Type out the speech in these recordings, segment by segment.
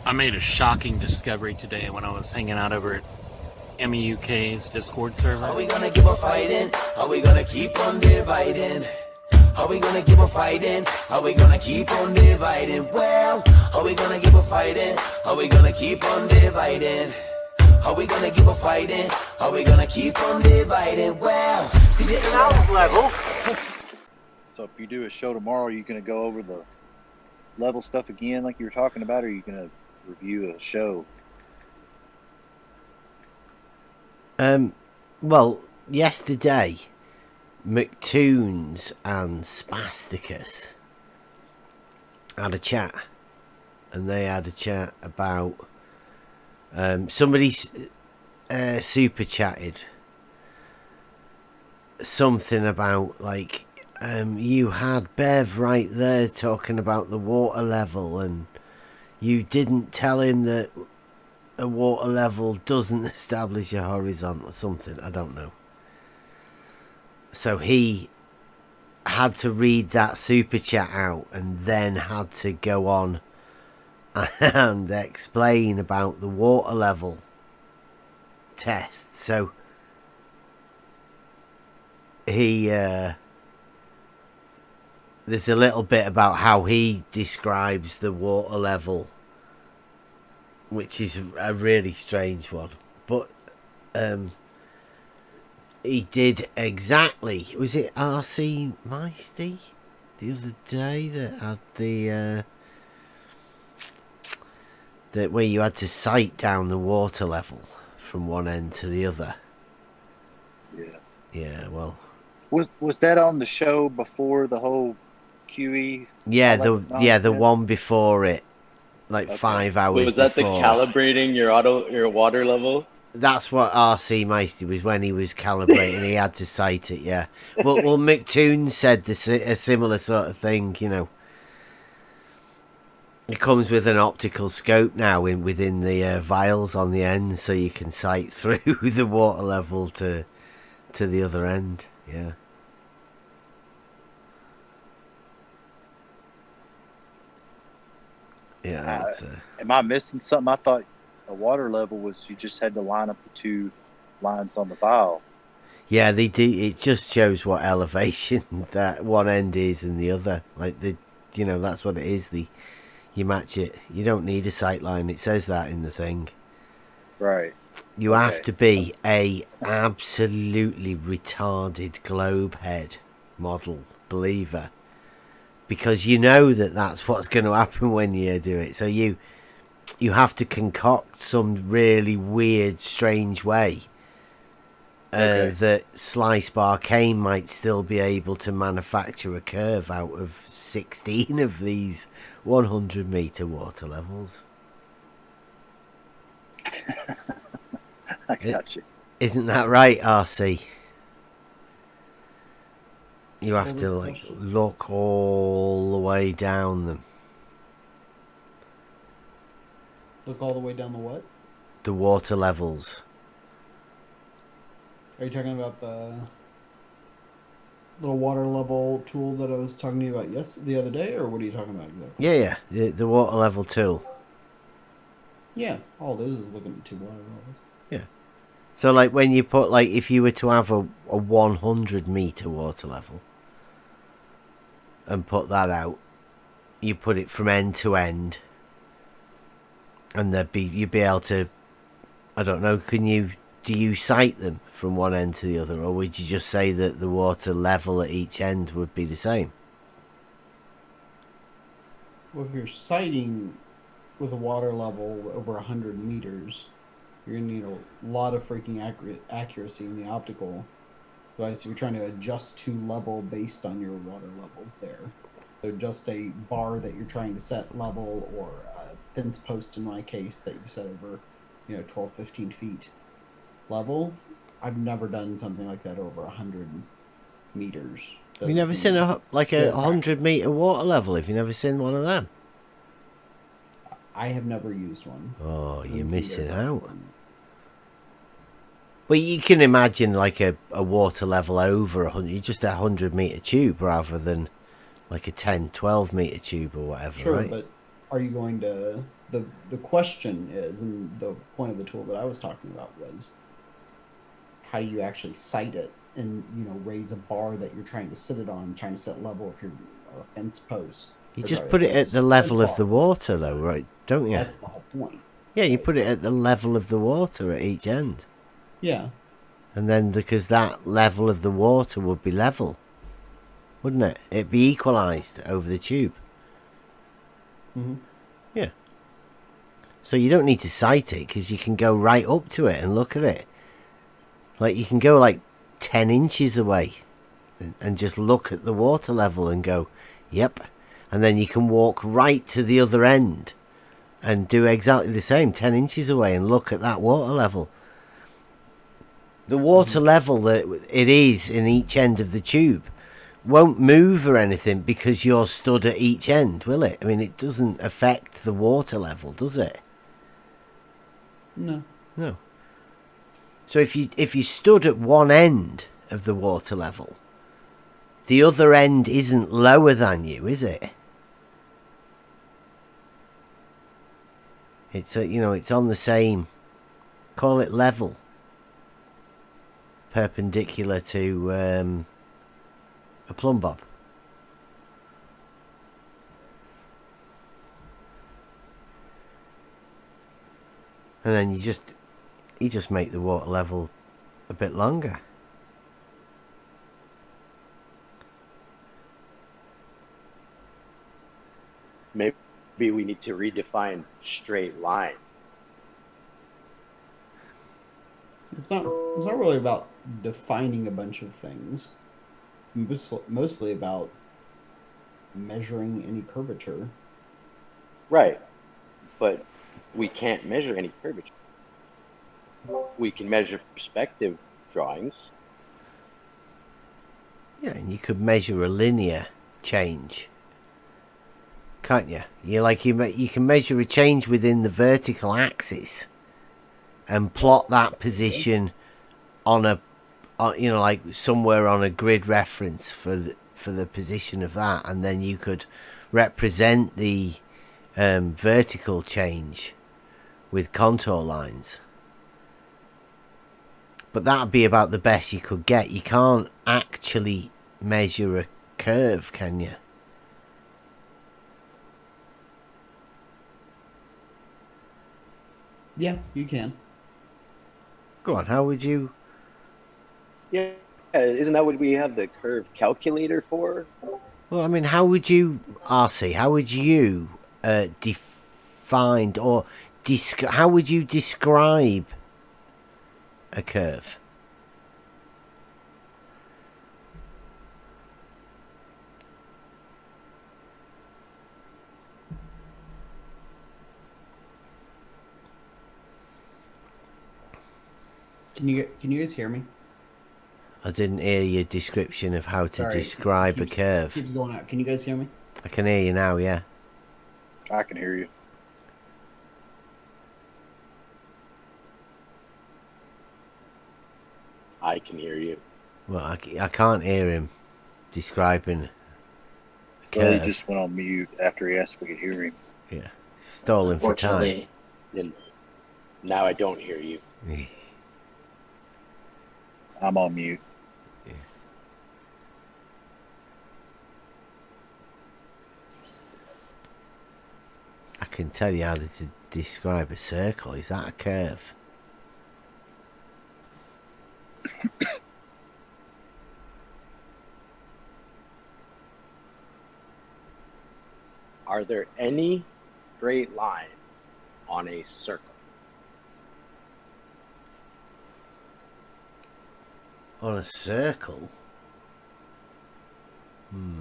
I made a shocking discovery today when I was hanging out over at MEUK's Discord server. Are we gonna keep on fighting? Are we gonna keep on dividing? Are we gonna keep on fighting? Are we gonna keep on dividing? Well, are we gonna keep on fighting? Are we gonna keep on dividing? Are we gonna keep on fighting? Are we gonna keep on dividing? Well, Sound level. So if you do a show tomorrow, are you going to go over the level stuff again like you were talking about, or are you going to review a show? Well, yesterday, McToons and Spasticus had a chat, and they had a chat about somebody super chatted something about like you had Bev right there talking about the water level, and you didn't tell him that a water level doesn't establish a horizon or something. I don't know. So he had to read that super chat out and then had to go on and explain about the water level test. So he there's a little bit about how he describes the water level, which is a really strange one. But he did exactly, was it Arsie Meisty the other day that had the where you had to sight down the water level from one end to the other? Yeah, well, Was that on the show before the whole QE? yeah, the one before it, like 5 hours Was that before. the calibrating your water level? That's what RC Meister was when he was calibrating. He had to sight it, yeah. Well, McToon said a similar sort of thing, you know. It comes with an optical scope now within the vials on the end, so you can sight through the water level to the other end, yeah. Yeah, that's Am I missing something? I thought a water level was you just had to line up the two lines on the vial. yeah, they do. It just shows what elevation that one end is and the other. Like that's what it is. You match it. You don't need a sight line. It says that in the thing. Right. You have to be a absolutely retarded globe head model believer, because you know that's what's going to happen when you do it. So you have to concoct some really weird, strange way that Slice Barcane might still be able to manufacture a curve out of 16 of these 100-meter water levels. I got you. Isn't that right, RC? You have to look all the way down them. Look all the way down the what? The water levels. Are you talking about the little water level tool that I was talking to you about the other day, or what are you talking about exactly? Yeah. The water level tool. Yeah, all it is looking at two water levels. Yeah. So, like, when you put, like, if you were to have a 100-meter water level and put that out, you put it from end to end, and you'd be able to, I don't know, do you sight them from one end to the other, or would you just say that the water level at each end would be the same? Well, if you're sighting with a water level over 100 meters, you're going to need a lot of freaking accuracy in the optical device. You're trying to adjust to level based on your water levels there. So just a bar that you're trying to set level, or a fence post in my case that you set over, 12, 15 feet level. I've never done something like that over 100 meters. Have you never seen a 100-meter water level? Have you never seen one of them? I have never used one. Oh, you're missing out. Well, you can imagine like a water level over 100, just a 100-meter tube rather than like a 10, 12-meter tube or whatever, sure, right? But are you going to the question is, and the point of the tool that I was talking about was, how do you actually sight it and raise a bar that you're trying to sit it on, trying to set level if you're a fence post. You or just sorry, a put it at fence- the fence level of bar. the water, though, right? Don't you? That's the whole point. Yeah, you put it at the level of the water at each end. Yeah. And then because that level of the water would be level, wouldn't it? It'd be equalised over the tube. Mm-hmm. Yeah. So you don't need to sight it because you can go right up to it and look at it. Like you can go like 10 inches away and just look at the water level and go, yep. And then you can walk right to the other end and do exactly the same, 10 inches away, and look at that water level. The water level that it is in each end of the tube won't move or anything because you're stood at each end, will it? I mean, it doesn't affect the water level, does it? No. No. So if you stood at one end of the water level, the other end isn't lower than you, is it? It's it's on the same, call it level, perpendicular to a plumb bob. And then you just make the water level a bit longer. Maybe we need to redefine straight line. It's not really about defining a bunch of things. It's mostly about measuring any curvature. Right. But we can't measure any curvature. We can measure perspective drawings. Yeah, and you could measure a linear change, can't you? You can measure a change within the vertical axis and plot that position on like somewhere on a grid reference for the position of that, and then you could represent the vertical change with contour lines. But that would be about the best you could get. You can't actually measure a curve, can you? Yeah, you can. Go on, how would you... Yeah, isn't that what we have the curve calculator for? Well, I mean, how would you, Arsie, how would you define or how would you describe a curve? Can you guys hear me? I didn't hear your description of how to Sorry, describe a curve. Keeps going out. Can you guys hear me? I can hear you now, yeah. I can hear you. I can hear you. Well, I can't hear him describing a curve. Well, he just went on mute after he asked if we could hear him. Yeah, stalling for time. Unfortunately, Then now I don't hear you. I'm on mute. I can tell you how to describe a circle. Is that a curve? Are there any straight lines on a circle? On a circle?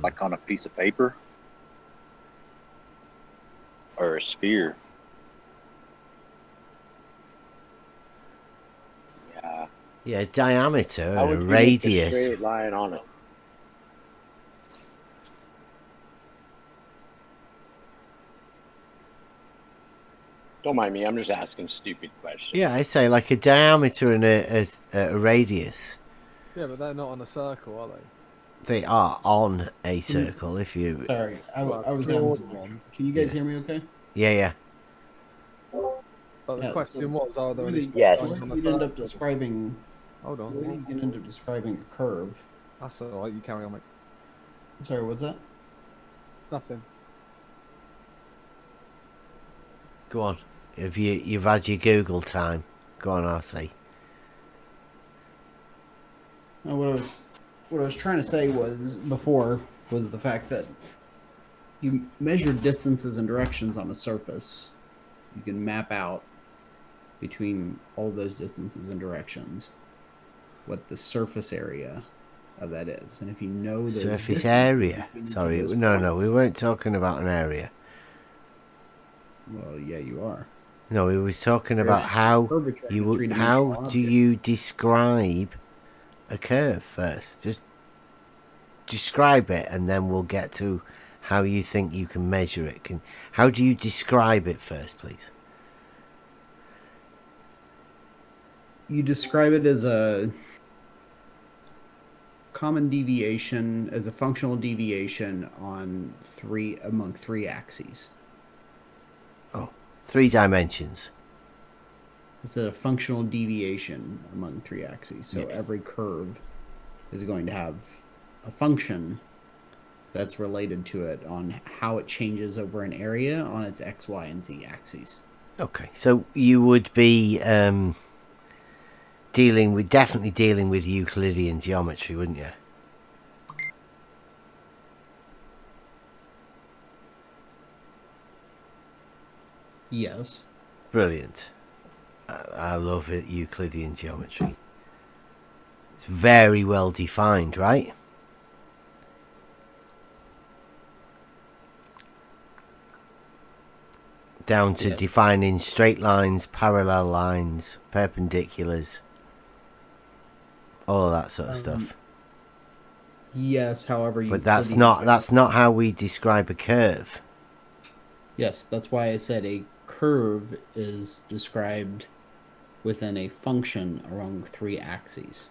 Like on a piece of paper? Or a sphere? Yeah. Yeah, diameter How and would a you make a radius. straight line on it? Don't mind me, I'm just asking stupid questions. Yeah, I say like a diameter and a radius. Yeah, but they're not on a circle, are they? They are on a circle if you... Sorry, I Well, was draw having some one. problems. Can you guys Yeah. hear me okay? Yeah. But the Yeah, question so was, are there any really, straight Yes. lines on a you'd end up circle? describing. Hold on. The way you can end up describing a curve. That's all right. You carry on, mate. Sorry, what's that? Nothing. Go on. If you've had your Google time, go on, Arsie. No, what I was trying to say was the fact that you measure distances and directions on a surface. You can map out between all those distances and directions what the surface area of that is, and if you know those Surface distances area. between each of Sorry, those no, we points- weren't talking about an area. Well, yeah, you are. No, we was talking You're about actually how arbitrary in a three-dimensional how do object. you describe a curve first? Just describe it, and then we'll get to how you think you can measure it. How do you describe it first, please? You describe it as a common deviation, as a functional deviation among three axes. Oh, 3 dimensions. It's a functional deviation among three axes. So Yeah. every curve is going to have a function that's related to it on how it changes over an area on its x, y, and z axes. Okay, so you would be definitely dealing with Euclidean geometry, wouldn't you? Yes. Brilliant. I love it, Euclidean geometry. It's very well defined, right? Down to Yes. defining straight lines, parallel lines, perpendiculars, all of that sort of stuff. Yes, however, But that's Euclidean not how we describe a curve. Yes, that's why I said a curve is described within a function along three axes.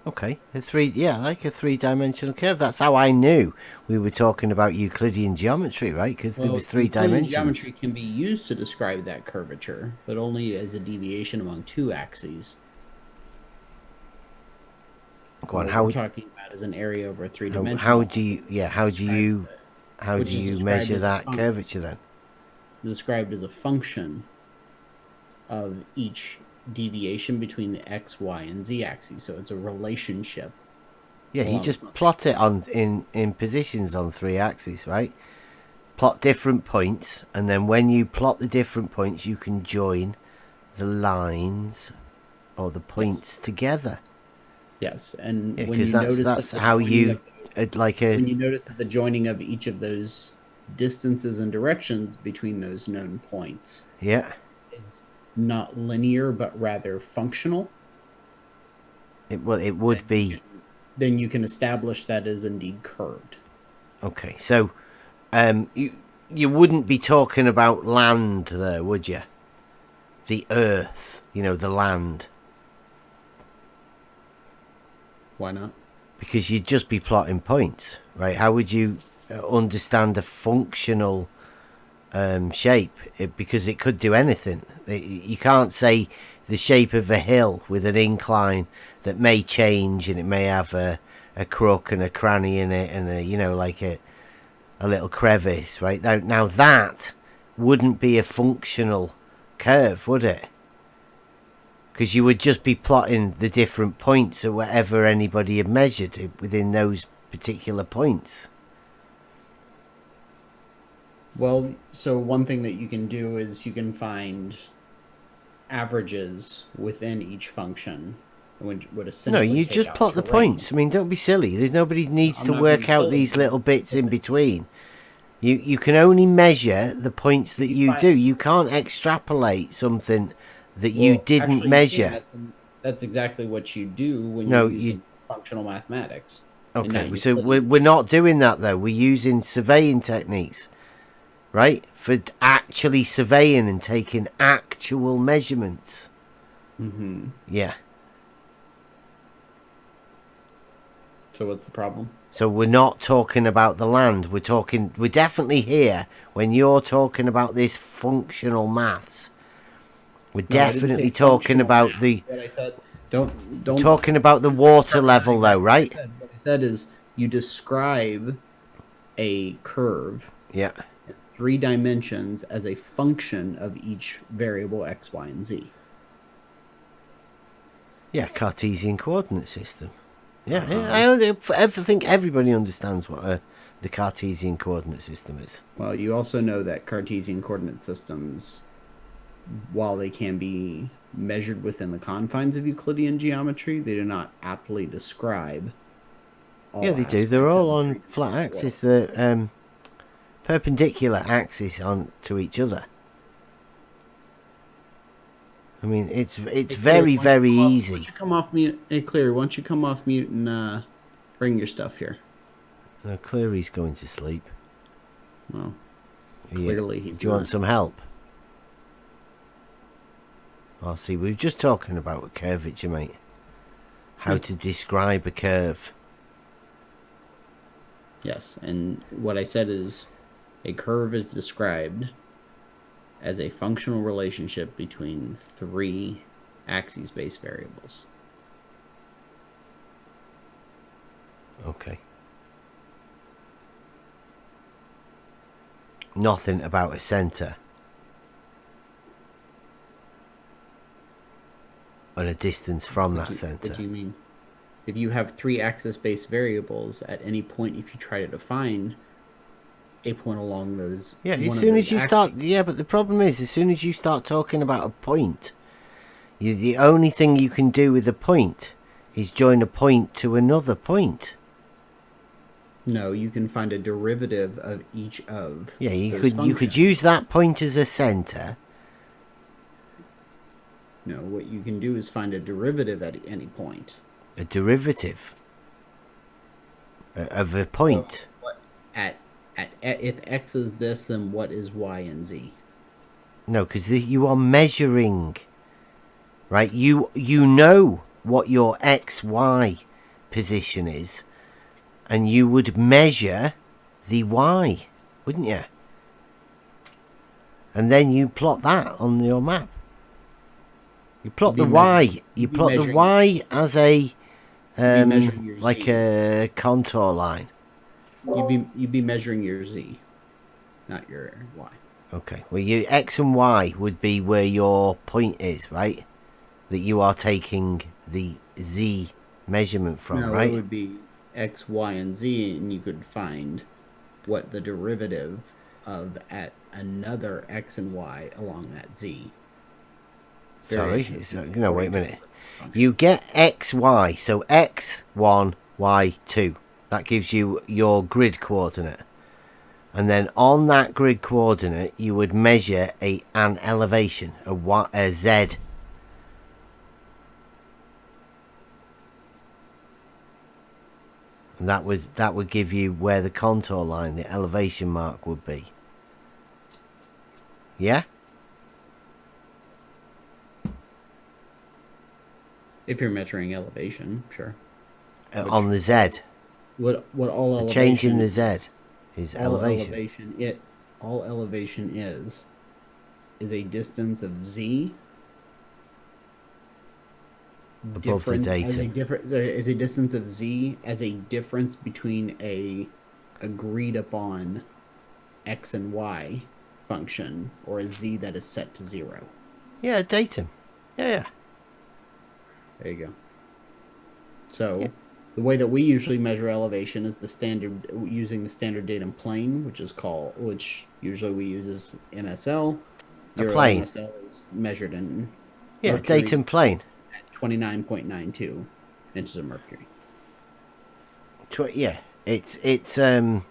Okay, like a 3-dimensional curve. That's how I knew we were talking about Euclidean geometry, right? Because there was 3 Euclidean dimensions. Geometry can be used to describe that curvature, but only as a deviation among two axes. Go on, What how we're talking about is an area over a three-dimensional. how do you Which is measure described as a that function. curvature then? Described as a function of each deviation between the x, y, and z axes. So it's a relationship. Yeah, you along just the plot it on in positions on 3 axes, right? Plot different points, and then when you plot the different points, you can join the lines or the points together. Yes, and Yeah, when because you notice that's that the how joining you of when you notice that the joining of each of those distances and directions between those known points yeah. is not linear but rather functional, It would be then you can establish that is indeed curved. okay. So, you wouldn't be talking about land there, would you? The earth, the land, Why not? because you'd just be plotting points, right? How would you understand a functional shape? Because it could do anything. You can't say the shape of a hill with an incline that may change, and it may have a crook and a cranny in it, and like a little crevice, right? Now that wouldn't be a functional curve, would it? Because you would just be plotting the different points or whatever anybody had measured within those particular points. Well, so one thing that you can do is you can find averages within each function. Would No, essentially you take just out plot the terrain. points. I mean, don't be silly. There's nobody needs I'm to not work being out silly, these I'm little just bits in specific. between. You can only measure the points that you find- do. You can't extrapolate something that you Well, didn't actually, you can. measure. That's exactly what you do when No, you're using functional mathematics. and Okay, not so Euclidean. we're not doing that though. We're using surveying techniques, right? For actually surveying and taking actual measurements. Mm-hmm. Yeah. So what's the problem? So we're not talking about the land. We're definitely here when you're talking about this functional maths. We're No, I didn't definitely say talking functional about math. the What I said. Don't. talking about the water level though, right? What I said is you describe a curve Yeah. in 3 dimensions as a function of each variable x, y, and z. Yeah, Cartesian coordinate system. Yeah, I think everybody understands what the Cartesian coordinate system is. Well, you also know that Cartesian coordinate systems, while they can be measured within the confines of Euclidean geometry, they do not aptly describe all Yeah, they do. They're aspects of all the on three-dimensional flat axis. world. The perpendicular axis on to each other. I mean, it's very, very easy. Why don't you come off mute? Hey, Cleary, why don't you come off mute and bring your stuff here? No, Cleary's going to sleep. Well, Yeah. clearly he's Do you want not. some help? I'll see. We were just talking about a curvature, mate. How to describe a curve. Yes, and what I said is a curve is described as a functional relationship between 3 axis-based variables. Okay. Nothing about a centre. And a distance from that What centre. do you mean? If you have 3 axis-based variables, at any point, if you try to define a point along those, Yeah, one as of soon those as you axes- start... Yeah, but the problem is, as soon as you start talking about a point, the only thing you can do with a point is join a point to another point. No, you can find a derivative of each of. Yeah, you those could functions. use that point as a centre. No, what you can do is find a derivative at any point. A derivative of a point. What if x is this, then what is y and z? No, because you are measuring, right? You know what your XY position is, and you would measure the Y, wouldn't you? And then you plot that on your map. You plot the Y. You plot the Y as a like a contour line. You'd be measuring your z, not your y. Okay. Well, your X and Y would be where your point is, right? That you are taking the Z measurement from, No, right? it would be x, y, and z, and you could find what the derivative of at another x and y along that z. Sorry, no, wait a minute. You get XY, so X1, Y2. That gives you your grid coordinate. And then on that grid coordinate, you would measure an elevation, a Z. And that would give you where the contour line, the elevation mark would be. Yeah? If you're measuring elevation, sure. On the Z. What all elevation? The change in the Z is elevation. All elevation is a distance of z above the datum. Is a distance of z as a difference between a agreed upon x and y function or a z that is set to 0. Yeah, datum. Yeah. There you go. So, the way that we usually measure elevation is using the standard datum plane, which usually we use as MSL. A plane. MSL is measured in Mercury datum plane. At 29.92 inches of mercury. Yeah, it's a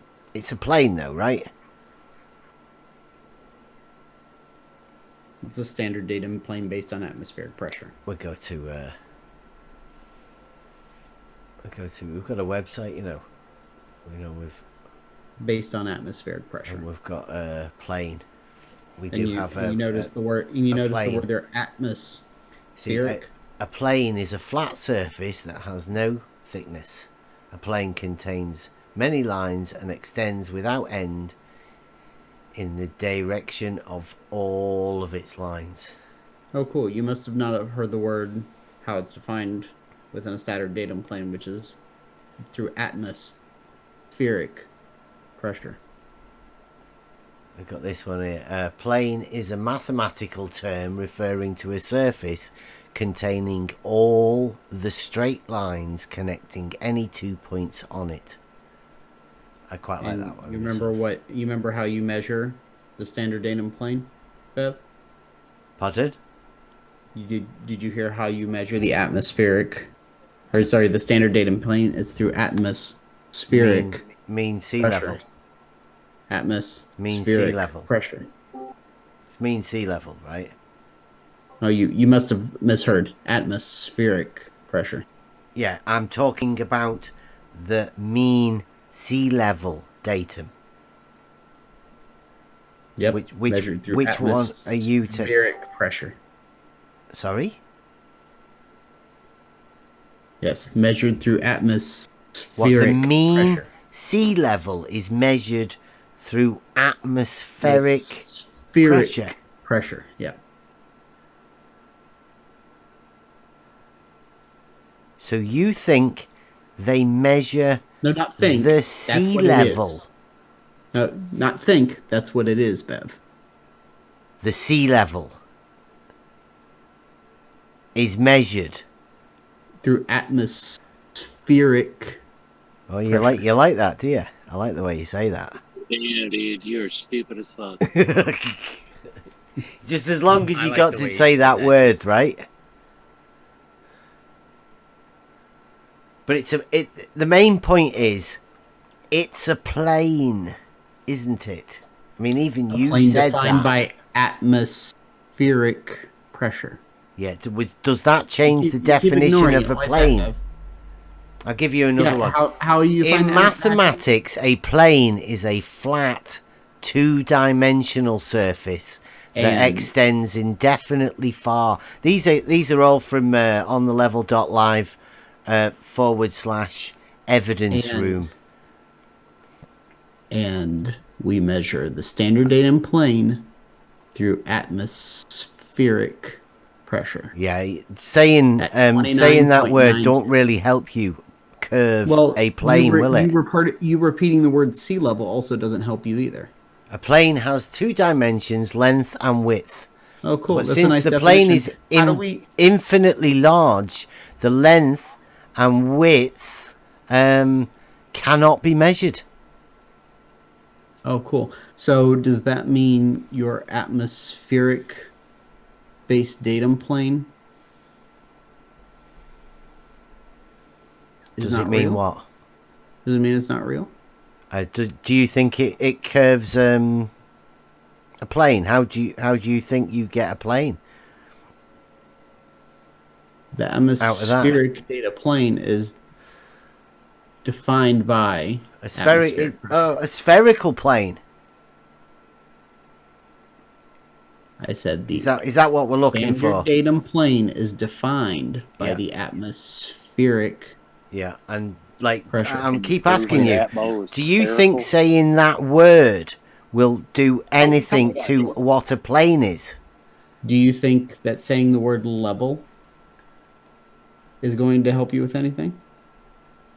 plane though, right? It's a standard datum plane based on atmospheric pressure. We've got a website, with based on atmospheric pressure. And we've got a plane. You notice the word they're atmospheric. See, a plane is a flat surface that has no thickness A plane contains many lines and extends without end in the direction of all of its lines. Oh, cool. You must have not have heard the word, how it's defined within a standard datum plane, which is through atmospheric pressure. We've got this one here. A plane is a mathematical term referring to a surface containing all the straight lines connecting any 2 points on it. I quite like that one. You remember how you measure the standard datum plane, Bev? Pardon? Did you hear how you measure the the standard datum plane? It's through atmospheric mean sea pressure. level. Atmospheric Mean sea level. pressure. It's mean sea level, right? No, you must have misheard. Atmospheric pressure. Yeah, I'm talking about the mean sea level datum. Yep. Which measured through which one are you to? Atmospheric pressure. Sorry? Yes, measured through atmospheric What, the mean pressure. sea level is measured through atmospheric Atmospheric pressure. Yeah. So you think they measure No, not think. the That's sea what it level? is. No, not think. That's what it is, Bev. The sea level is measured Through atmospheric. Oh, you like that, do you? I like the way you say that. Yeah, dude, you're stupid as fuck. Just as long as I you like got the to way you say said that that, word, right? But the main point is, it's a plane, isn't it? I mean, even A you plane said defined that. by atmospheric pressure. Yeah, does that change the keep definition ignoring of it. a I like plane? that, Bev. I'll give you another one. How are you In mathematics, a plane is a flat, two-dimensional surface that And- extends indefinitely far. These are all from on the level.live / evidence And- room. And we measure the standard datum plane through atmospheric pressure. Yeah, saying At saying that word 29.92. don't really help you curve Well, a plane, will it? You repeating the word sea level also doesn't help you either. A plane has two dimensions, length and width. Oh, cool. But That's a since nice the plane is definition. How do we? infinitely large, the length and width cannot be measured. Oh, cool. So does that mean your atmospheric based datum plane is Does not it mean real? what? Does it mean it's not real? Do you think it curves a plane? How do you think you get a plane? The that. atmospheric data plane is defined by A spherical plane. I said the Is that what we're looking standard for? datum plane is defined by Yeah. the atmospheric. Yeah, and like Pressure. keep Everybody asking you, atmo is do you spherical. think saying that word will do anything to what a plane is? Do you think that saying the word level is going to help you with anything?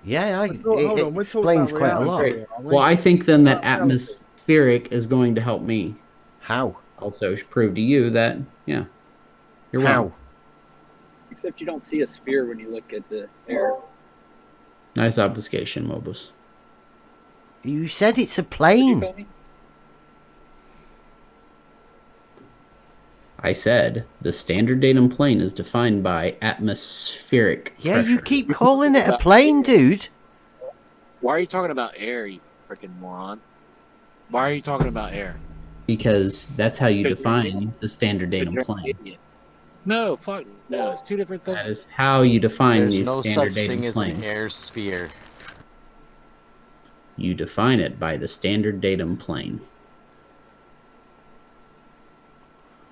Yeah, Hold on, it we're talking explains about quite a reality lot. here, aren't we? Well, I think then that Reality. atmospheric is going to help me How? also prove to you that, yeah, you're How? wrong. Except you don't see a sphere when you look at the air. Nice obfuscation, Mobus. You said it's a Did you plane. call me? I said the standard datum plane is defined by atmospheric Yeah, you pressure. keep calling it a plane, dude. Why are you talking about air, you freaking moron? Why are you talking about air? Because that's how you Because you're an define the standard datum You're an plane. idiot. No, fuck no. It's two different things. That is how you define There's the no standard such datum thing as plane. an air sphere. You define it by the standard datum plane.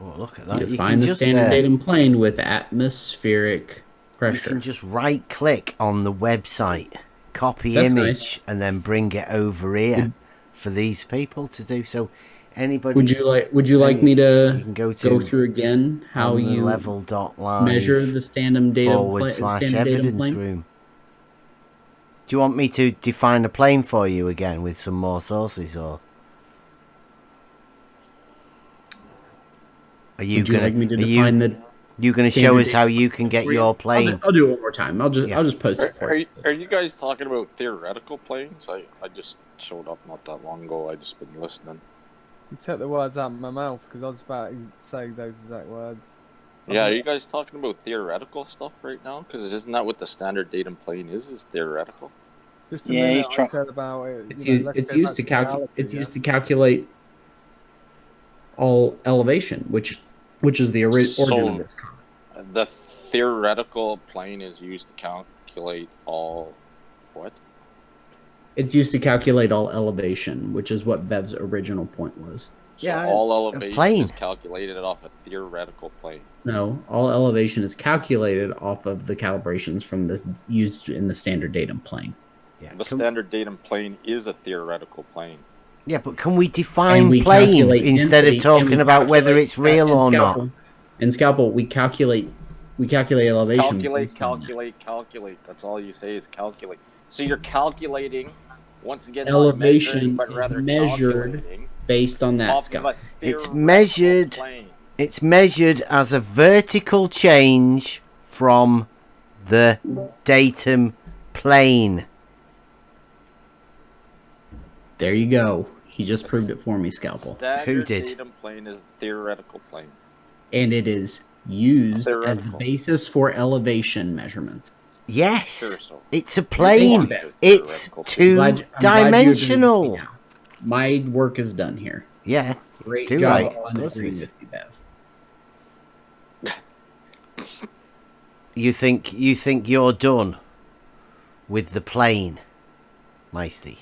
Oh, look at You that. define the standard datum plane with atmospheric you pressure. can just right click on the website copy That's image nice. and then bring it over here for these people to do. So anybody Would you like me you to can go go to through again how on the you level.live measure the standard datum / standard datum evidence plane? room. Do you want me to define a plane for you again with some more sources, or are you Would you gonna like me to define the you gonna show standard us how datum you can get for you? your plane? I'll do it one more time. I'll Yeah. just post it for you. Are you guys talking about theoretical planes? I just showed up not that long ago. I just been listening. You took the words out of my mouth because I was about to say those exact words. Yeah, are you guys talking about theoretical stuff right now? Because isn't that what the standard datum plane is? Is theoretical? Just a Yeah, minute, he's I said about it. It's you know, used, let's it's go used back to calculate. reality, It's yeah? used to calculate all elevation, which is the origin of this concept. The theoretical plane is used to calculate all what? It's used to calculate all elevation, which is what Bev's original point was. So Yeah, all a elevation plane. is calculated off a theoretical plane. No, all elevation is calculated off of the calibrations from the used in the standard datum plane. Yeah, The standard datum plane is a theoretical plane. yeah, but can we And define we plane calculate instead of density, and talking we about whether calculate- it's real and or Scalpel, not? And Scalpel, we calculate elevation. Calculate, based on that. calculate. That's all you say is calculate. So you're calculating, once again, Elevation not measuring, but is rather measured calculating based on that, off of Scalpel. a It's theoretical measured. plane. It's measured as a vertical change from the datum plane. There you go. He just proved it for me, Scalpel. Standard Who did? datum plane is a theoretical plane. And it is used as the Theoretical. basis for elevation measurements. Yes, Sure, so. it's a plane. Thank you, It's Theoretical. two I'm glad you agree with dimensional. me now. My work is done here. Yeah, Great do job right. on Of course it agreeing is. with me, Bev. You think you're done with the plane, Meisty?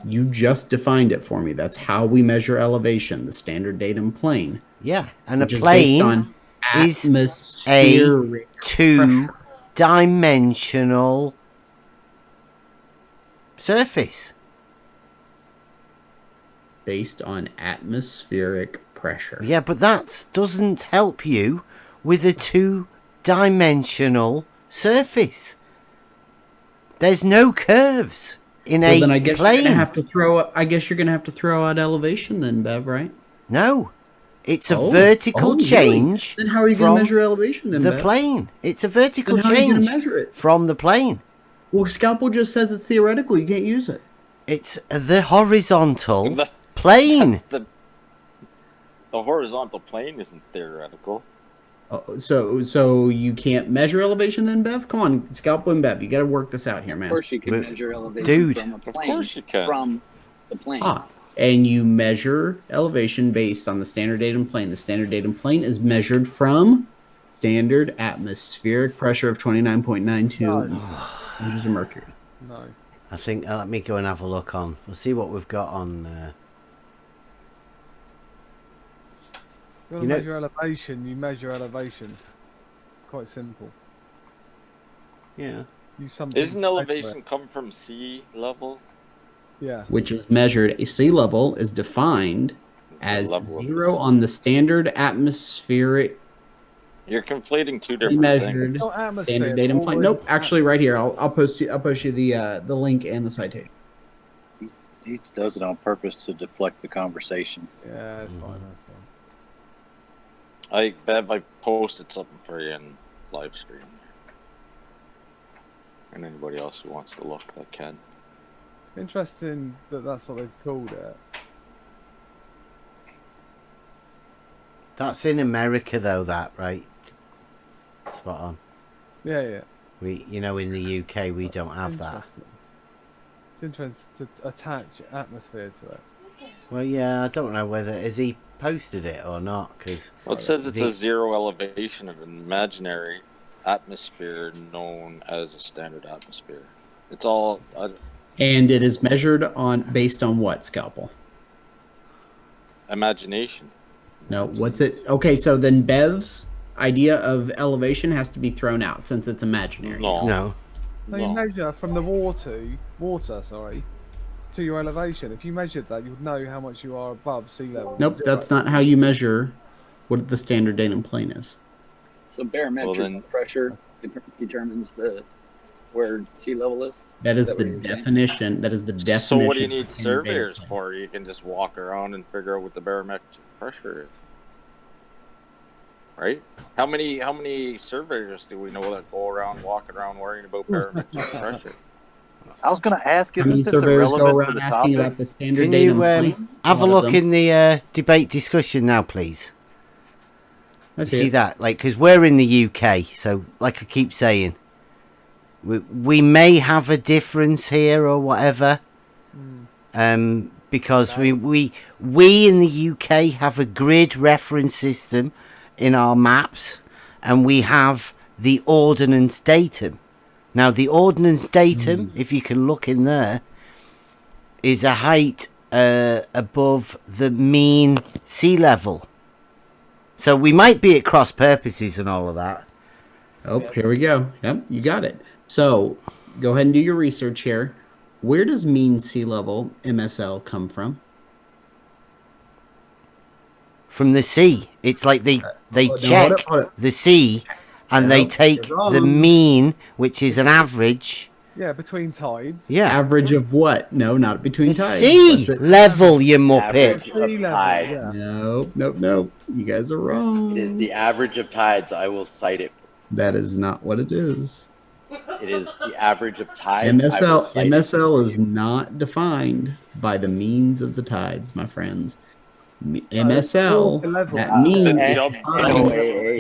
You just defined it for me. That's how we measure elevation, the standard datum plane. Yeah, and a Which is based plane on is atmospheric pressure. two-dimensional surface. Based on atmospheric pressure. Yeah, but that doesn't help you with a two-dimensional surface. There's no curves in Well, a then I guess plane. you're gonna have to throw out elevation, then, Bev, right? No, it's a Oh. vertical Oh, really? change. Then how are you from gonna measure elevation, then, the Bev? plane? It's a vertical Then how are you change gonna measure it? from the plane. Well, Scalpel just says it's theoretical. You can't use it. It's the horizontal The- plane. That's the horizontal plane isn't theoretical. So you can't measure elevation, then, Bev? Come on, Scalpel and Bev, you got to work this out here, man. Of course, you can But- measure elevation dude. from a Of plane. course you can. From the plane. And you measure elevation based on the standard datum plane. The standard datum plane is measured from standard atmospheric pressure of 29.92 inches of mercury. No. I think let me go and have a look on. We'll see what we've got on. You want You to know- measure elevation, you measure elevation. It's quite simple. Yeah. Use something Isn't to measure elevation it. come from sea level? Yeah. Which is measured. A sea level is defined It's the as level of the 0 sea. on the standard atmospheric You're conflating two different measured things. No atmosphere. standard datum plane. always- Nope, actually, right here. I'll post you the link and the citation. He does it on purpose to deflect the conversation. Yeah, that's fine. That's fine. Bev, I posted something for you in live stream. And anybody else who wants to look that can. Interesting that that's what they've called it. That's in America though, that right? Spot on. Yeah, yeah. We, in the UK, we don't have that. Interesting. It's interesting to attach atmosphere to it. Well, yeah, I don't know whether has he posted it or not, because Well, it says it's a zero elevation of an imaginary atmosphere known as a standard atmosphere. It's all And it is measured based on what, Scalpel? imagination. No, what's it? Okay, so then Bev's idea of elevation has to be thrown out since it's imaginary. No. no. No, you measure from the water, to your elevation. If you measured that, you would know how much you are above sea level. Nope, that's not how you measure what the standard datum plane is. So barometric pressure determines where sea level is. That is that the what you're saying? definition. That is the definition. So what do you need of standard datum surveyors for? You can just walk around and figure out what the barometric pressure is. Right? How many surveyors do we know that go around walking around worrying about barometric pressure? I was going to ask, How many isn't this surveyors go irrelevant to around the asking topic? about the standard Can datum you plane? have a lot of look them. in the debate discussion now, please? I You see see it. that? Like, because we're in the UK, so like I keep saying, we may have a difference here or whatever, because we in the UK have a grid reference system in our maps, and we have the ordnance datum. Now, the ordnance datum, if you can look in there, is a height above the mean sea level. So we might be at cross purposes and all of that. Oh, here we go. Yep, you got it. So go ahead and do your research here. Where does mean sea level MSL come from? From the sea. It's like they no, check hold it. the sea and they take you're the wrong. mean, which is an average. Yeah, between tides. Yeah. Average of what? No, not between The tides. sea What's it? level, you muppet. Average of tide. Yeah. Nope. You guys are wrong. It is the average of tides. I will cite it. That is not what it is. It is the average of tides. I will MSL cite it. MSL is not defined by the means of the tides, my friends. MSL, that mean is defined.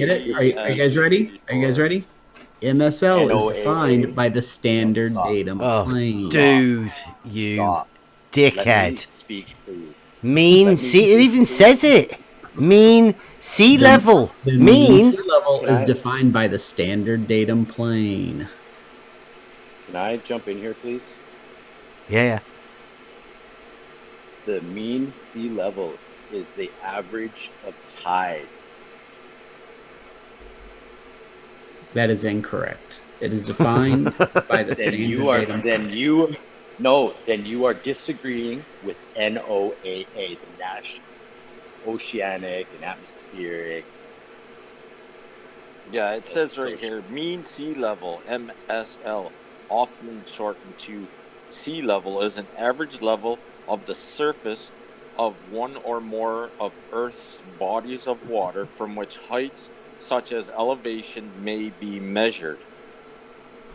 Get it? Are you guys ready? Are you guys ready? MSL is defined by the standard datum plane. Dude, you Stop. dickhead. Let me speak, please. Mean sea, it even says it. Mean sea level. The Mean sea level is defined by the standard datum plane. Can I jump in here, please? Yeah. The mean sea level is the average of tide. That is incorrect. It is defined by the standard datum plane. Then you are disagreeing with NOAA, the National Oceanic and Atmospheric. Yeah, it says right here, mean sea level, MSL, often shortened to sea level, is an average level of the surface of one or more of Earth's bodies of water from which heights such as elevation may be measured.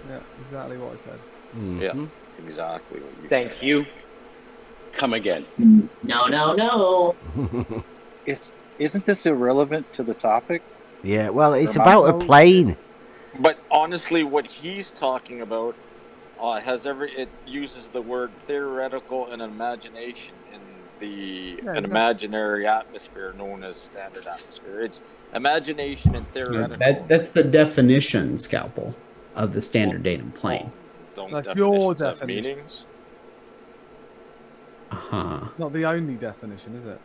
Yeah, exactly what I said. Yeah, exactly what you said. Thank you. Come again. No. Isn't this irrelevant to the topic? Yeah, well, it's Or about a my- plane. But honestly, what he's talking about it uses the word theoretical and imagination in an imaginary atmosphere known as standard atmosphere. It's imagination and theoretical. That's the definition, Scalpel, of the standard datum plane. Don't That's your definitions have definition. meanings? Not the only definition, is it?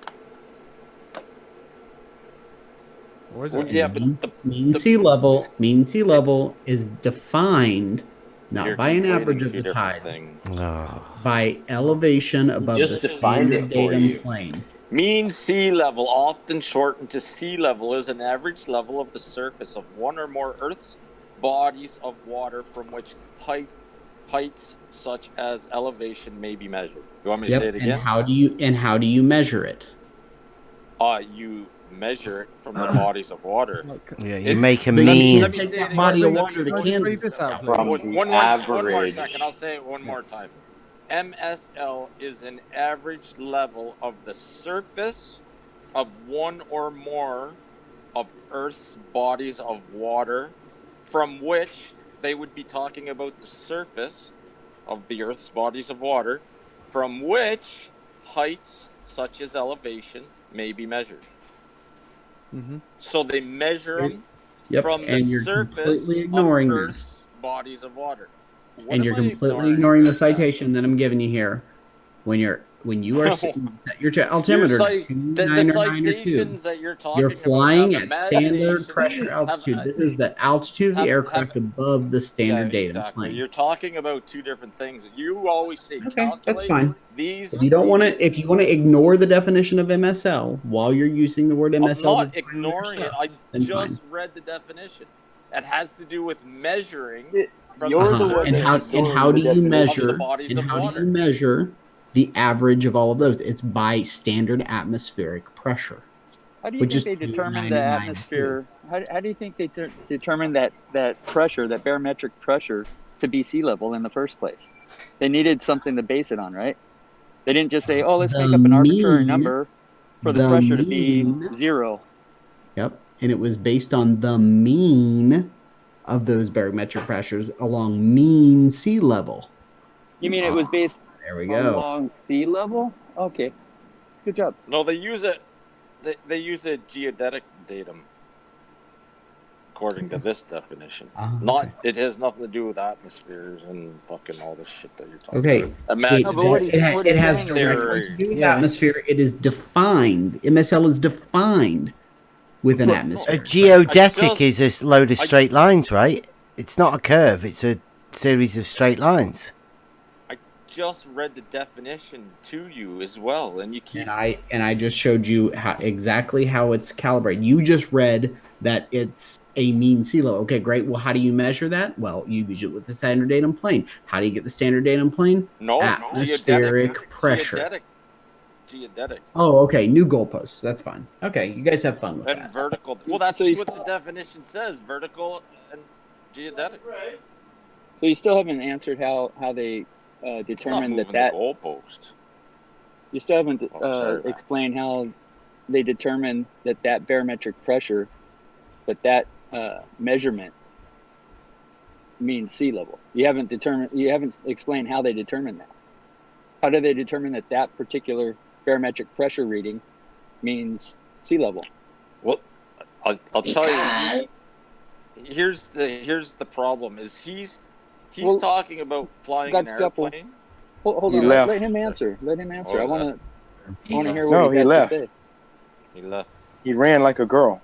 Or is it? Well, yeah, but mean sea level is defined not You're by an conflating average of two the different tide, things. by elevation above just the defined standard it for datum you. plane. Mean sea level, often shortened to sea level, is an average level of the surface of one or more Earth's bodies of water from which heights such as elevation may be measured. You want me to say it again? And how do you measure it? You measure it from the bodies of water. Yeah, you make a mean. Let me say it Body of again. water to Can I just read Kansas. this out, From please? the One more average. second. I'll say it one more time. MSL is an average level of the surface of one or more of Earth's bodies of water, from which they would be talking about the surface of the Earth's bodies of water, from which heights such as elevation may be measured. So they measure them from the and you're surface completely ignoring of this. Earth's bodies of water. What And am you're I completely ignoring the citation that I'm giving you here. When you're when you are set your altimeter to the 9 or 9 or 2, citations that you're talking you're flying about at have standard imagination, pressure altitude. have, This is the altitude of the have, aircraft above the standard yeah, datum exactly. plane. You're talking about two different things. You always say Okay, that's calculate. fine. These If you don't want to, if you want to ignore the definition of MSL while you're using the word MSL, I'm not to define your ignoring it. stuff, I then just fine. read the definition. It has to do with measuring from You're the the one And that's surface how do ignoring the you of the measure? bodies And of how do water. you measure the average of all of those? It's by standard atmospheric pressure. How do you Which think is they determine the 299.2. atmosphere? How do you think they determine that pressure, that barometric pressure, to be sea level in the first place? They needed something to base it on, right? They didn't just say, "Oh, let's The make up an arbitrary mean, number for the pressure to be mean, 0." yep, and it was based on the mean of those barometric pressures along mean sea level. You mean it was based There we go. along sea level? Okay, good job. No, they use it. They use a geodetic datum, according to this definition. Not it has nothing to do with atmospheres and fucking all this shit that you're talking Okay. about. Imagine It has directly to do with atmosphere. It is defined. MSL is defined with an atmosphere. A geodetic is a load of straight lines, right? It's not a curve. It's a series of straight lines. I just read the definition to you as well, and you keep. And I just showed you exactly how it's calibrated. You just read that it's a mean sea level. Okay, great. Well, how do you measure that? Well, you use it with the standard datum plane. How do you get the standard datum plane? No, atmospheric pressure. Geodetic. Oh, okay. New goalposts. That's fine. Okay, you guys have fun with And that. vertical. Well, that's what the definition says: vertical and geodetic. Right. So you still haven't answered how they determined It's not moving that. The goalpost. You still haven't explained how they determined that barometric pressure, that measurement means sea level. You haven't explained how they determined that. How do they determine that particular barometric pressure reading means sea level? Well, I'll tell you. Here's the problem: is he's talking about flying an airplane. Hold on. Let him answer. Oh, I want to hear what he has to say. He left. He ran like a girl.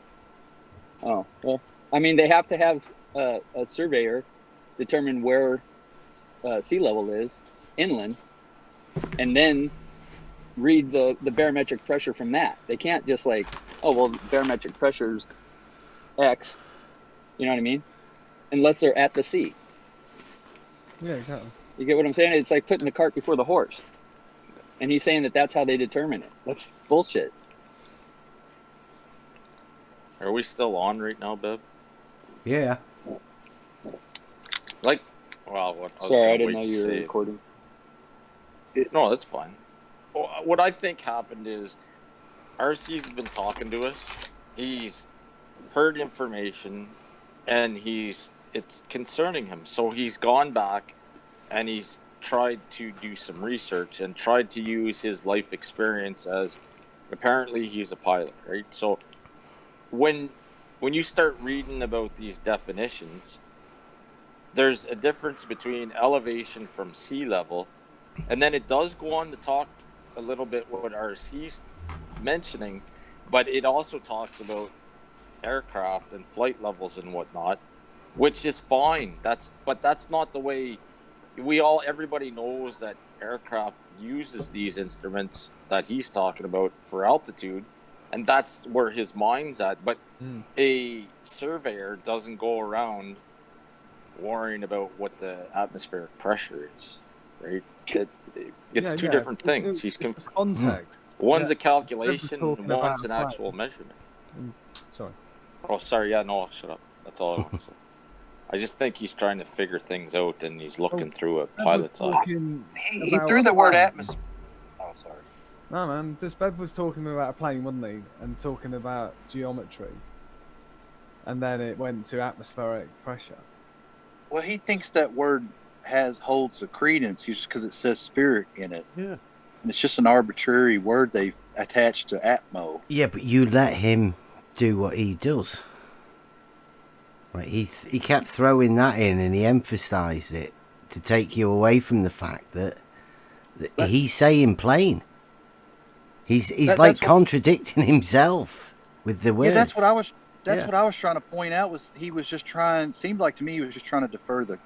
Oh, well, I mean, they have to have a surveyor determine where sea level is inland, and then read the barometric pressure from that. They can't just like, oh, well, barometric pressure is X. You know what I mean? Unless they're at the sea. Yeah, exactly. You get what I'm saying? It's like putting the cart before the horse. And he's saying that's how they determine it. That's bullshit. Are we still on right now, Bev? Yeah. Like, well, what? Sorry, I didn't know you were recording. No, that's fine. What I think happened is Arsie's been talking to us. He's heard information, and it's concerning him. So he's gone back, and he's tried to do some research and tried to use his life experience as apparently he's a pilot, right? So when you start reading about these definitions, there's a difference between elevation from sea level, and then it does go on to talk a little bit what Arsie's mentioning, but it also talks about aircraft and flight levels and whatnot, which is fine. But that's not the way everybody knows that aircraft uses these instruments that he's talking about for altitude, and that's where his mind's at. But a surveyor doesn't go around worrying about what the atmospheric pressure is, right? It's two different things. He's context. One's a calculation, one's an actual measurement. Sorry. Oh, sorry. Yeah, no, shut up. That's all I want to say. I just think he's trying to figure things out, and he's looking through a pilot's eye. He threw the word atmosphere. Oh, sorry. No, man. Just Bev was talking about a plane, wasn't he? And talking about geometry. And then it went to atmospheric pressure. Well, he thinks that word holds a credence just because it says spirit in it. Yeah. And it's just an arbitrary word they've attached to atmo. Yeah, but you let him do what he does. Right? He kept throwing that in, and he emphasised it to take you away from the fact that he's saying plane. He's That- like that's what- contradicting himself with the words. Yeah, that's what I was. That's Yeah. what I was trying to point out. Was he was just trying? Seemed like to me he was just trying to defer the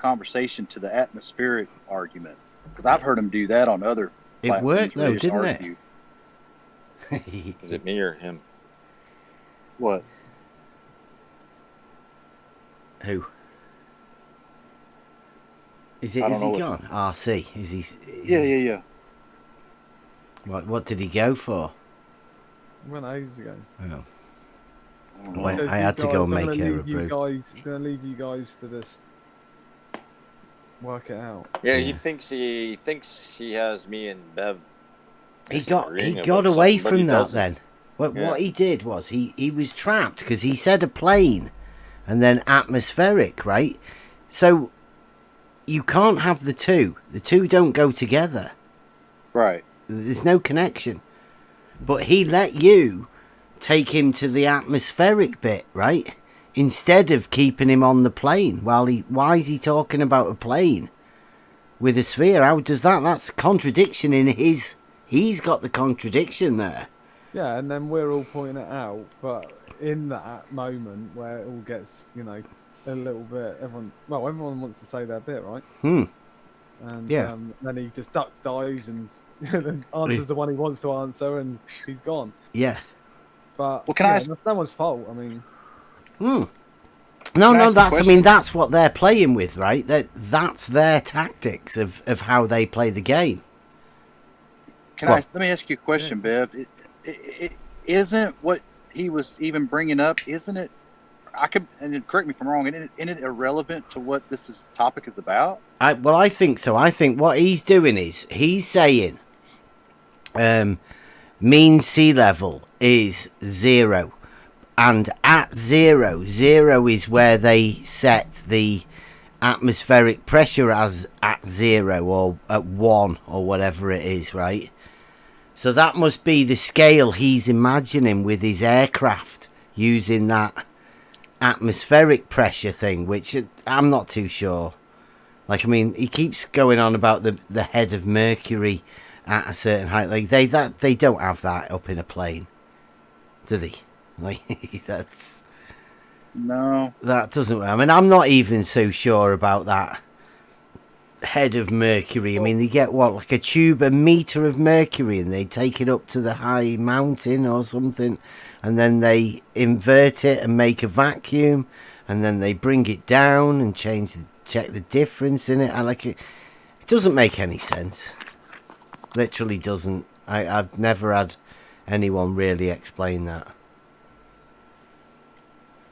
conversation to the atmospheric argument, because I've heard him do that on other It platforms worked where they though, just didn't argue. it? Is it me or him? What? Who? Is I don't he know gone? RC. Is he? Yeah. What did he go for? Went ages ago. Oh. don't Well, know. I had to go and make her a I'm brew. gonna leave you guys to just work it out. Yeah, Yeah. he thinks he has me and Bev. He got disagreeing away about something, but he from that doesn't. then. What Yeah. he did was he was trapped because he said a plane and then atmospheric, right? So you can't have the two. The two don't go together. Right. There's no connection. But he let you take him to the atmospheric bit, right? Instead of keeping him on the plane. Why is he talking about a plane with a sphere? How does that? That's contradiction in his. He's got the contradiction there. Yeah, and then we're all pointing it out, but in that moment where it all gets, a little bit, everyone wants to say their bit, right? Hmm. And Yeah. then he just ducks, dives, and then answers the one he wants to answer, and he's gone. Yeah. But Well, can I ask- that's no one's fault. I mean, Hmm. Can I No, ask a question? that's what they're playing with, right? That's their tactics of how they play the game. Let me ask you a question, Bev. It isn't what he was even bringing up. Isn't it? And correct me if I'm wrong. Isn't it irrelevant to what topic is about? I think so. I think what he's doing is he's saying mean sea level is 0. And at 0 is where they set the atmospheric pressure as at 0 or at 1 or whatever it is, right? So that must be the scale he's imagining with his aircraft using that atmospheric pressure thing, which I'm not too sure. Like, I mean, he keeps going on about the head of Mercury at a certain height. Like they don't have that up in a plane, do they? Like that doesn't. I mean, I'm not even so sure about that head of Mercury. I mean, they get like a meter of mercury, and they take it up to the high mountain or something, and then they invert it and make a vacuum, and then they bring it down and check the difference in it. And it doesn't make any sense. Literally doesn't. I've never had anyone really explain that.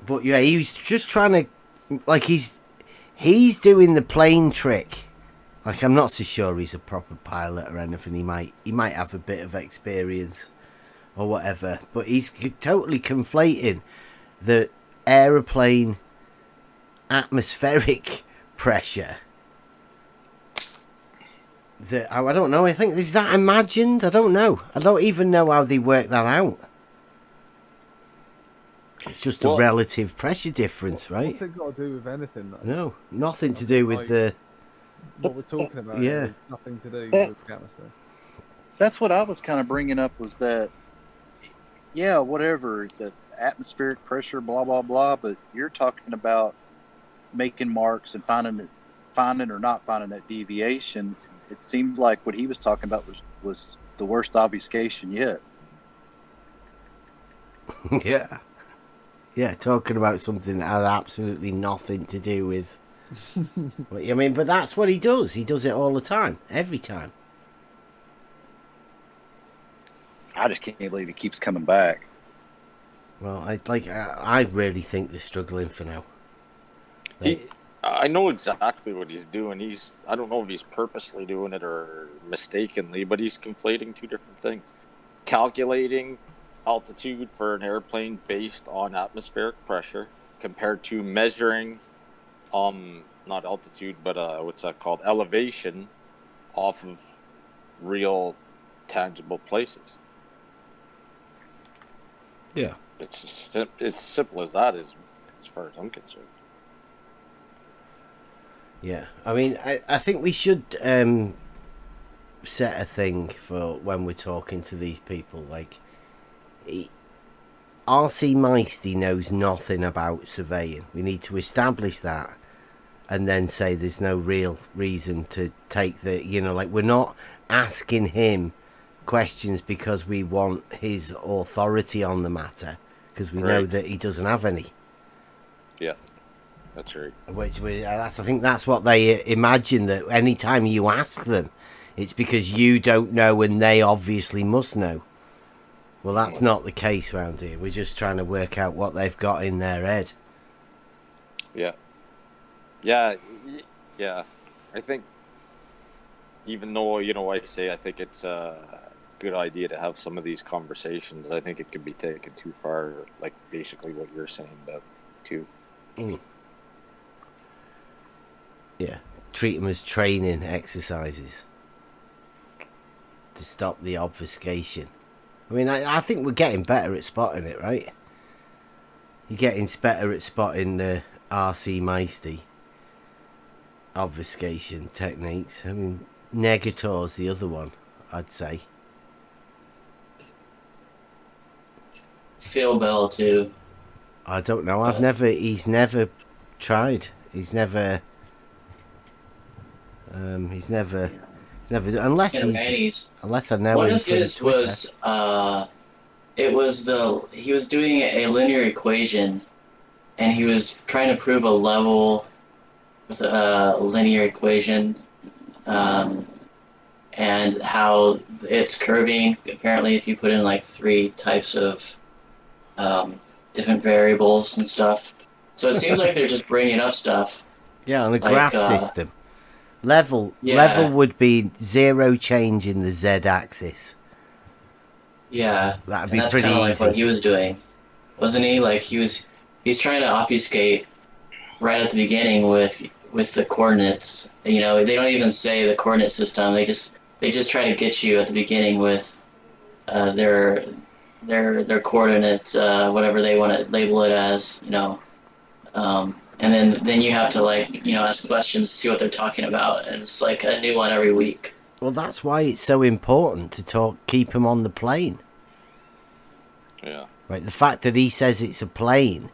But yeah, he's just trying to, like, he's doing the plane trick. Like, I'm not so sure he's a proper pilot or anything. He might have a bit of experience or whatever. But he's totally conflating the aeroplane atmospheric pressure. I don't know. I think, is that imagined? I don't know. I don't even know how they work that out. It's just a relative pressure difference, right? What's it got to do with anything? Though? No, nothing to do with the... What we're talking about. Yeah. Nothing to do with the atmosphere. That's what I was kind of bringing up, was that, yeah, whatever, the atmospheric pressure, blah, blah, blah, but you're talking about making marks and finding or not finding that deviation. It seemed like what he was talking about was the worst obfuscation yet. Yeah. Yeah, talking about something that had absolutely nothing to do with... I mean, but that's what he does. He does it all the time. Every time. I just can't believe he keeps coming back. Well, I really think they're struggling for now. I know exactly what he's doing. I don't know if he's purposely doing it or mistakenly, but he's conflating two different things. Calculating altitude for an airplane based on atmospheric pressure compared to measuring not altitude, but what's that called, elevation off of real tangible places. Yeah, it's as simple as that, as far as I'm concerned. Yeah, I mean, I think we should set a thing for when we're talking to these people. Like, Arsie Meisty knows nothing about surveying. We need to establish that, and then say there's no real reason to take the, like, we're not asking him questions because we want his authority on the matter, because we know that he doesn't have any. Yeah, that's right. I think that's what they imagine, that anytime you ask them, it's because you don't know and they obviously must know. Well, that's not the case around here. We're just trying to work out what they've got in their head. Yeah. I think, even though, I say I think it's a good idea to have some of these conversations, I think it could be taken too far, like basically what you're saying, Bev, too. Yeah. Treat them as training exercises to stop the obfuscation. I mean, I think we're getting better at spotting it, right? You're getting better at spotting the RC Meisty obfuscation techniques. I mean, Negator's the other one, I'd say. Phil Bell too. I don't know. He's never tried. He's never, unless I know one him of from his Twitter. He was doing a linear equation, and he was trying to prove a level with a linear equation, and how it's curving. Apparently, if you put in like 3 types of different variables and stuff. So it seems like they're just bringing up stuff. Yeah, on a graph system. Level would be 0 change in the z-axis. Yeah, that'd be that's pretty kind of easy. like what he was doing, wasn't he? Like he's trying to obfuscate right at the beginning with the coordinates. They don't even say the coordinate system. They just try to get you at the beginning with their coordinates, whatever they want to label it as, and then you have to ask questions to see what they're talking about, and it's like a new one every week. Well, that's why it's so important to keep him on the plane. Yeah. Right, the fact that he says it's a plane,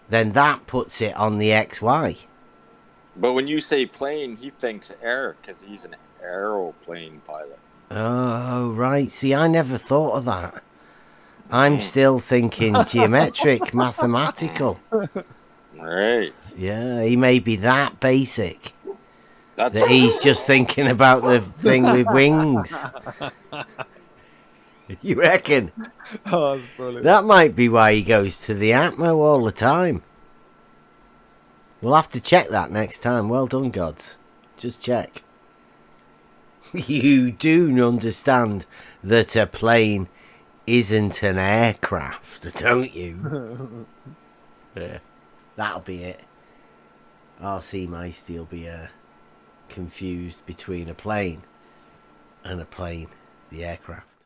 then that puts it on the XY. But when you say plane, he thinks air, because he's an aeroplane pilot. Oh, right. See, I never thought of that. I'm still thinking geometric, mathematical. Right. Yeah, he may be that basic. That's that he's just thinking about the thing with wings. You reckon? Oh, that's brilliant. That might be why he goes to the Atmo all the time. We'll have to check that next time. Well done, gods. Just check. You do understand that a plane isn't an aircraft, don't you? Yeah, that'll be it. RC Meisty will be confused between a plane and the aircraft.